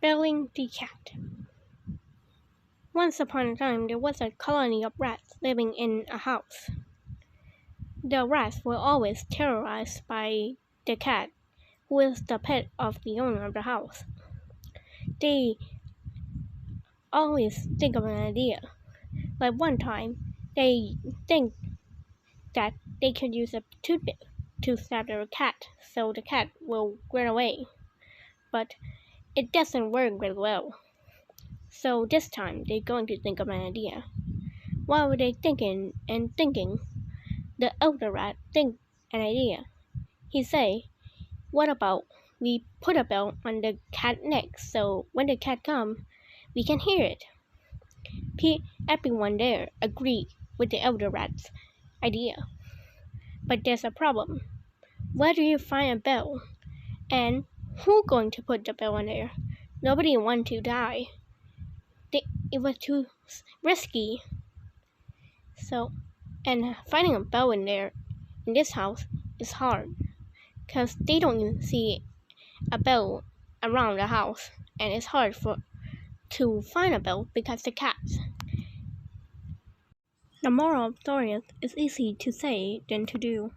Spelling the cat. Once upon a time, there was a colony of rats living in a house. The rats were always terrorized by the cat, who is the pet of the owner of the house. They always think of an idea. Like one time, they think that they could use a toothpick to stab the cat so the cat will run away. But it doesn't work very well. So this time they're going to think of an idea. While were they thinking and thinking, the elder rat think an idea. He say, "What about we put a bell on the cat neck so when the cat comes, we can hear it?" Everyone there agreed with the elder rat's idea. But there's a problem. Where do you find a bell? And who's going to put the bell on there? Nobody wants to die. It was too risky. And finding a bell in this house is hard, because they don't even see a bell around the house, and it's hard to find a bell because the cats. The moral of the story is, it's easy to say than to do.